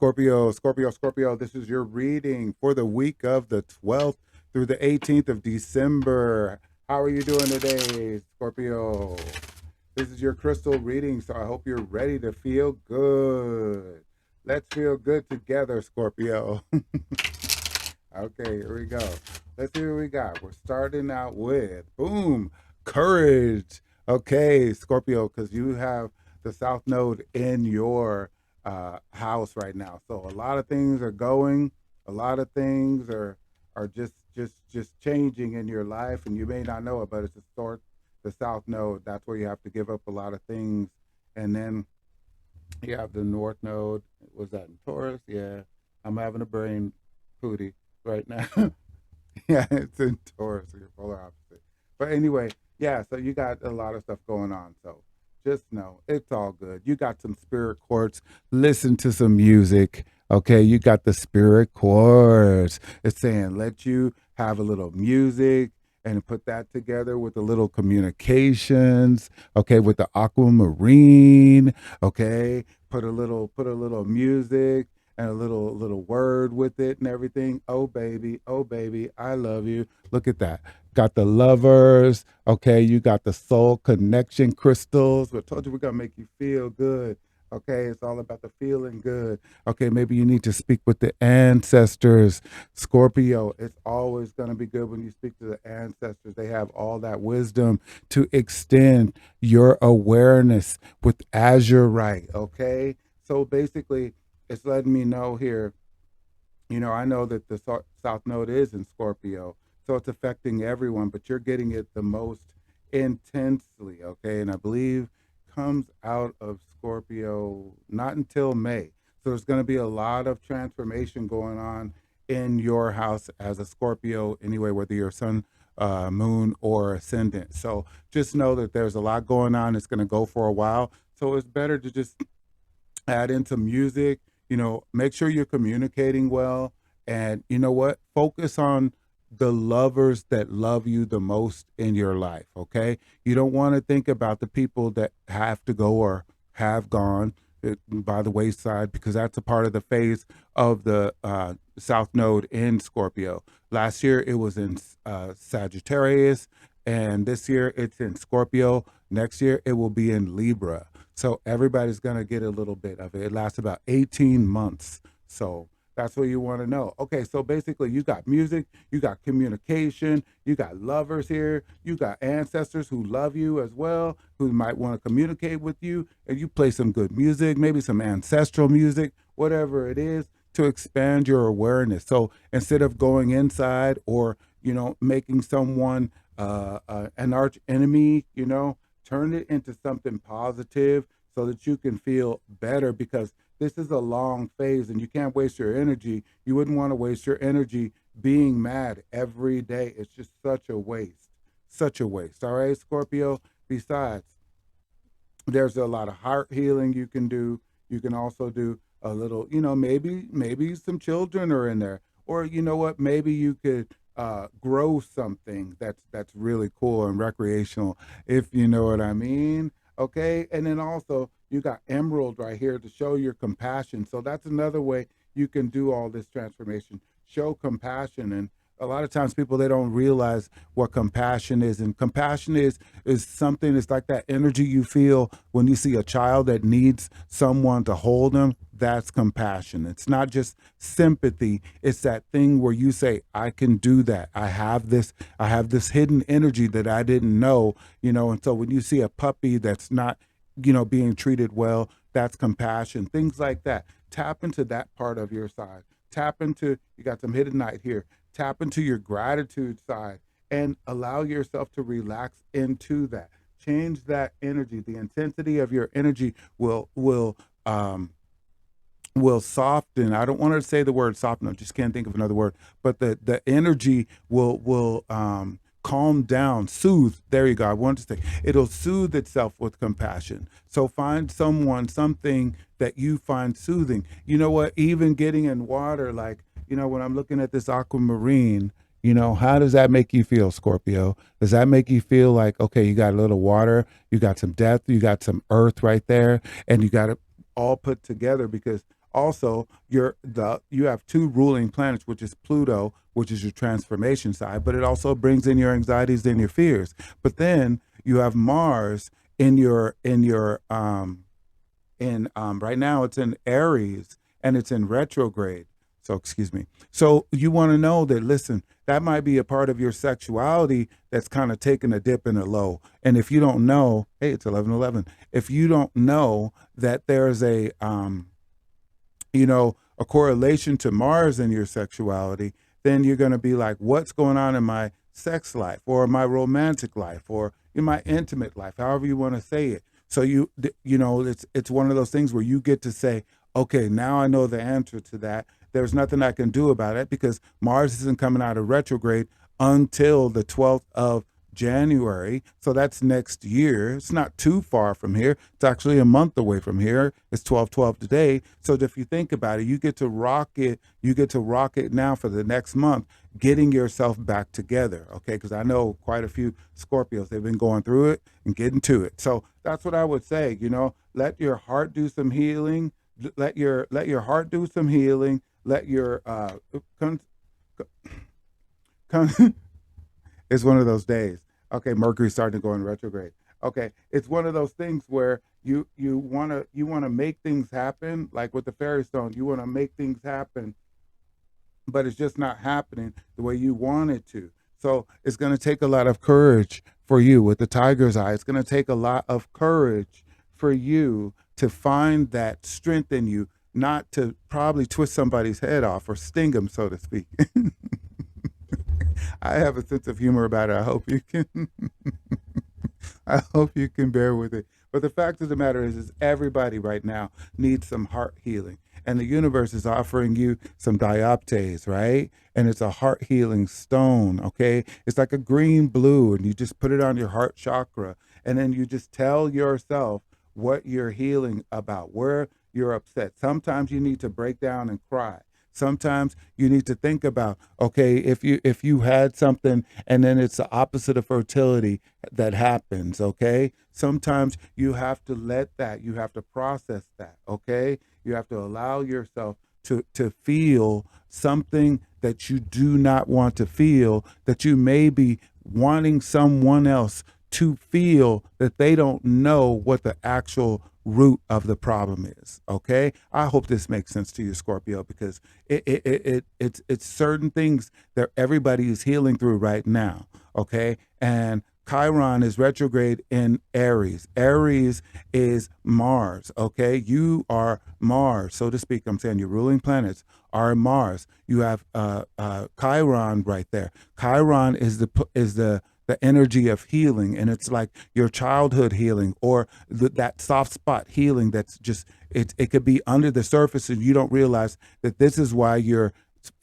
Scorpio. This is your reading for the week of the 12th through the 18th of December. How are you doing today, Scorpio? This is your crystal reading, so I hope you're ready to feel good. Let's feel good together, Scorpio. Okay, here we go. Let's see what we got. We're starting out with boom, courage. Okay, Scorpio, because you have the South Node in your house right now. So a lot of things are going, a lot of things are just changing in your life, and you may not know it, but it's the South Node. That's where you have to give up a lot of things, and then you have the North Node. Was that in Taurus? Yeah, I'm having a brain pooty right now. Yeah, it's in Taurus, so you're polar opposite. But anyway, yeah, so you got a lot of stuff going on. So just know it's all good. You got some spirit chords. Listen to some music. Okay, you got the spirit chords. It's saying let you have a little music and put that together with a little communications. Okay, with the aquamarine. Okay, put a little music and a little word with it and everything. Oh baby, I love you. Look at that. Got the lovers. Okay, you got the soul connection crystals. I told you we're gonna make you feel good. Okay, it's all about the feeling good. Okay, maybe you need to speak with the ancestors. Scorpio, it's always going to be good when you speak to the ancestors. They have all that wisdom to extend your awareness with azurite. Okay, so basically, it's letting me know here, I know that the South Node is in Scorpio, so it's affecting everyone, but you're getting it the most intensely, okay? And I believe comes out of Scorpio not until May. So there's going to be a lot of transformation going on in your house as a Scorpio, anyway, whether you're sun, moon, or ascendant. So just know that there's a lot going on. It's going to go for a while. So it's better to just add in some music, make sure you're communicating well. And you know what? Focus on the lovers that love you the most in your life. Okay. You don't want to think about the people that have to go or have gone by the wayside, because that's a part of the phase of the South Node in Scorpio. Last year it was in Sagittarius, and this year it's in Scorpio. Next year it will be in Libra. So everybody's going to get a little bit of it. It lasts about 18 months. So that's what you want to know. Okay, so basically you got music, you got communication, you got lovers here, you got ancestors who love you as well, who might want to communicate with you, and you play some good music, maybe some ancestral music, whatever it is, to expand your awareness. So instead of going inside or, making someone an arch enemy, turn it into something positive so that you can feel better, because this is a long phase and you can't waste your energy. You wouldn't want to waste your energy being mad every day. It's just such a waste. Such a waste. All right, Scorpio. Besides, there's a lot of heart healing you can do. You can also do a little, maybe some children are in there, or you know what, maybe you could grow something that's really cool and recreational, if you know what I mean. Okay, and then also you got emerald right here to show your compassion. So that's another way you can do all this transformation. Show compassion. And a lot of times people, they don't realize what compassion is. And compassion is something, it's like that energy you feel when you see a child that needs someone to hold them. That's compassion. It's not just sympathy. It's that thing where you say, I can do that. I have this hidden energy that I didn't know, and so when you see a puppy that's not, being treated well, that's compassion. Things like that. Tap into that part of your side. Tap into, you got some hidden night here. Tap into your gratitude side and allow yourself to relax into that. Change that energy. The intensity of your energy will soften. I don't want to say the word soften. I just can't think of another word. But the energy will calm down, soothe. There you go. I wanted to say it'll soothe itself with compassion. So find someone, something that you find soothing. You know what? Even getting in water, like, when I'm looking at this aquamarine, how does that make you feel, Scorpio? Does that make you feel like, okay, you got a little water, you got some depth, you got some earth right there, and you got it all put together, because Also, you have two ruling planets, which is Pluto, which is your transformation side, but it also brings in your anxieties and your fears. But then you have Mars in right now it's in Aries and it's in retrograde. So excuse me. So you want to know that, listen, that might be a part of your sexuality that's kind of taking a dip and a low. And if you don't know, hey, it's 11:11. If you don't know that there's a correlation to Mars in your sexuality, then you're going to be like, what's going on in my sex life or my romantic life or in my intimate life, however you want to say it. So it's one of those things where you get to say, okay, now I know the answer to that. There's nothing I can do about it because Mars isn't coming out of retrograde until the 12th of January. So that's next year. It's not too far from here. It's actually a month away from here. It's 12/12 today. So if you think about it, you get to rock it. You get to rock it now for the next month, getting yourself back together. Okay. Because I know quite a few Scorpios, they've been going through it and getting to it. So that's what I would say. Let your heart do some healing. Let your heart do some healing. Let your con, con, it's one of those days. Okay, Mercury's starting to go in retrograde. Okay, it's one of those things where you wanna make things happen, like with the fairy stone. You wanna make things happen, but it's just not happening the way you want it to. So it's gonna take a lot of courage for you with the tiger's eye. It's gonna take a lot of courage for you to find that strength in you, not to probably twist somebody's head off or sting them, so to speak. I have a sense of humor about it. I hope you can bear with it. But the fact of the matter is everybody right now needs some heart healing. And the universe is offering you some dioptase, right? And it's a heart healing stone, okay? It's like a green blue, and you just put it on your heart chakra. And then you just tell yourself what you're healing about, where you're upset. Sometimes you need to break down and cry. Sometimes you need to think about, okay, if you had something and then it's the opposite of fertility that happens, okay? Sometimes you have to you have to process that, okay? You have to allow yourself to feel something that you do not want to feel, that you may be wanting someone else to feel, that they don't know what the actual root of the problem is. Okay, I hope this makes sense to you, Scorpio, because it's certain things that everybody is healing through right now. Okay, and Chiron is retrograde in Aries. Aries is Mars. Okay, you are Mars, so to speak. I'm saying your ruling planets are Mars. You have Chiron right there. Chiron is the energy of healing, and it's like your childhood healing or that soft spot healing that's just it could be under the surface and you don't realize that this is why you're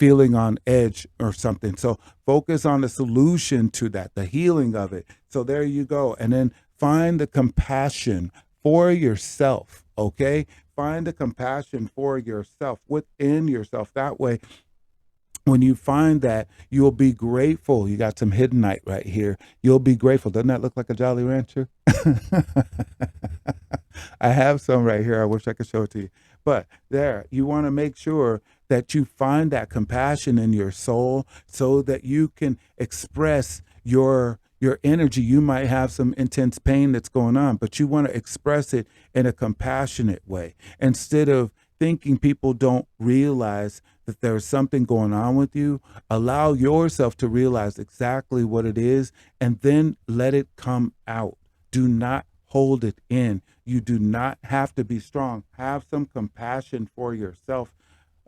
feeling on edge or something. So focus on the solution to that, the healing of it. So there you go. And then find the compassion for yourself. Okay, find the compassion for yourself within yourself. That way, when you find that, you'll be grateful. You got some hiddenite right here. You'll be grateful. Doesn't that look like a Jolly Rancher? I have some right here. I wish I could show it to you. But there, you want to make sure that you find that compassion in your soul so that you can express your energy. You might have some intense pain that's going on, but you want to express it in a compassionate way instead of thinking people don't realize that there's something going on with you. Allow yourself to realize exactly what it is and then let it come out. Do not hold it in. You do not have to be strong. Have some compassion for yourself.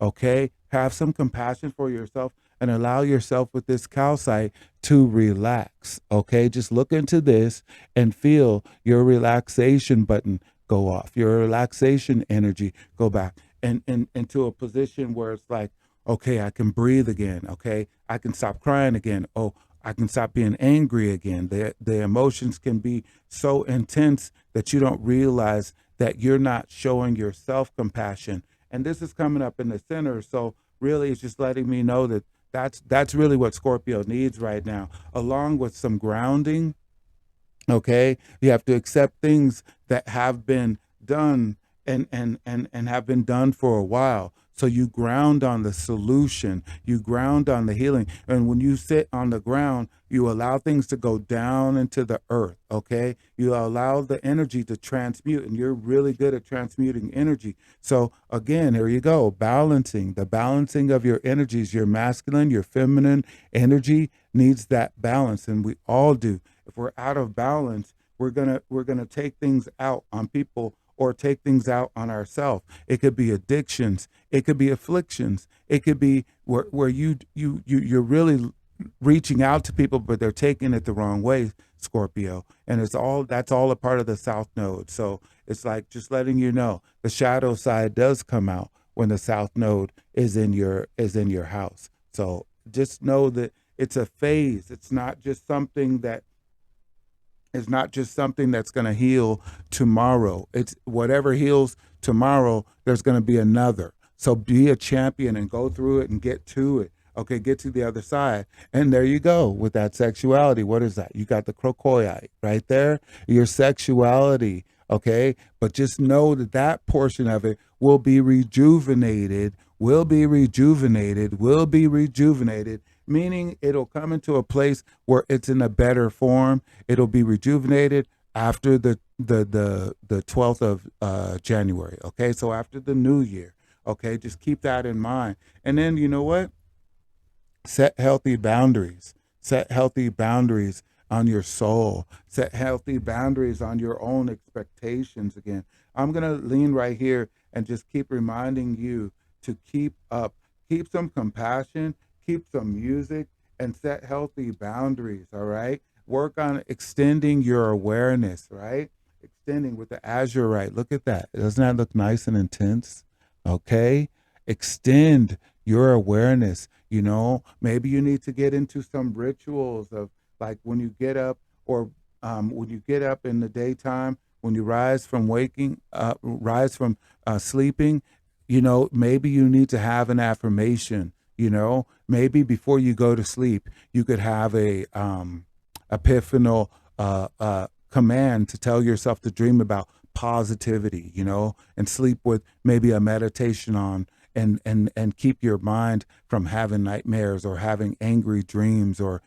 Okay? Have some compassion for yourself and allow yourself with this calcite to relax. Okay? Just look into this and feel your relaxation button go off, your relaxation energy go back and into a position where it's like, okay, I can breathe again. Okay, I can stop crying again. Oh, I can stop being angry again. The emotions can be so intense that you don't realize that you're not showing yourself compassion. And this is coming up in the center. So really, it's just letting me know that that's really what Scorpio needs right now, along with some grounding. Okay, you have to accept things that have been done and have been done for a while. So you ground on the solution, you ground on the healing. And when you sit on the ground, you allow things to go down into the earth, okay? You allow the energy to transmute, and you're really good at transmuting energy. So again, here you go, balancing, the balancing of your energies, your masculine, your feminine energy needs that balance, and we all do. If we're out of balance, we're gonna take things out on people or take things out on ourselves. It could be addictions, it could be afflictions, it could be where you're really reaching out to people, but they're taking it the wrong way, Scorpio. And that's all a part of the South Node. So it's like just letting you know the shadow side does come out when the South Node is in your house. So just know that it's a phase. It's not just something that's going to heal tomorrow. It's whatever heals tomorrow, there's going to be another. So be a champion and go through it and get to it. Okay, get to the other side. And there you go with that sexuality. What is that? You got the crocoite right there, your sexuality. Okay, but just know that that portion of it will be rejuvenated, meaning it'll come into a place where it's in a better form. It'll be rejuvenated after the 12th of January. Okay, so after the new year. Okay, just keep that in mind. And then you know what? Set healthy boundaries. Set healthy boundaries on your soul. Set healthy boundaries on your own expectations again. I'm going to lean right here and just keep reminding you to keep up, keep some compassion, keep some music, and set healthy boundaries, all right? Work on extending your awareness, right? Extending with the azurite. Look at that. Doesn't that look nice and intense? Okay? Extend your awareness. Maybe you need to get into some rituals of like when you get up or when you get up in the daytime, when you rise from sleeping, maybe you need to have an affirmation. Maybe before you go to sleep, you could have a epiphanal command to tell yourself to dream about positivity, and sleep with maybe a meditation on and keep your mind from having nightmares or having angry dreams or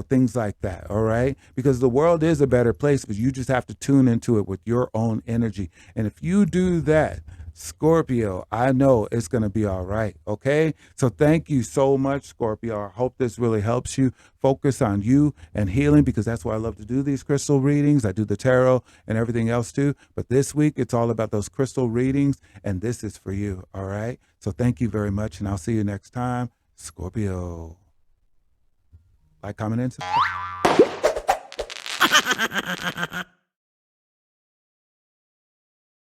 things like that. All right, because the world is a better place, but you just have to tune into it with your own energy. And if you do that, Scorpio, I know it's going to be all right. Okay. So thank you so much, Scorpio. I hope this really helps you focus on you and healing, because that's why I love to do these crystal readings. I do the tarot and everything else too. But this week, it's all about those crystal readings. And this is for you. All right. So thank you very much. And I'll see you next time, Scorpio. Like, comment, and subscribe.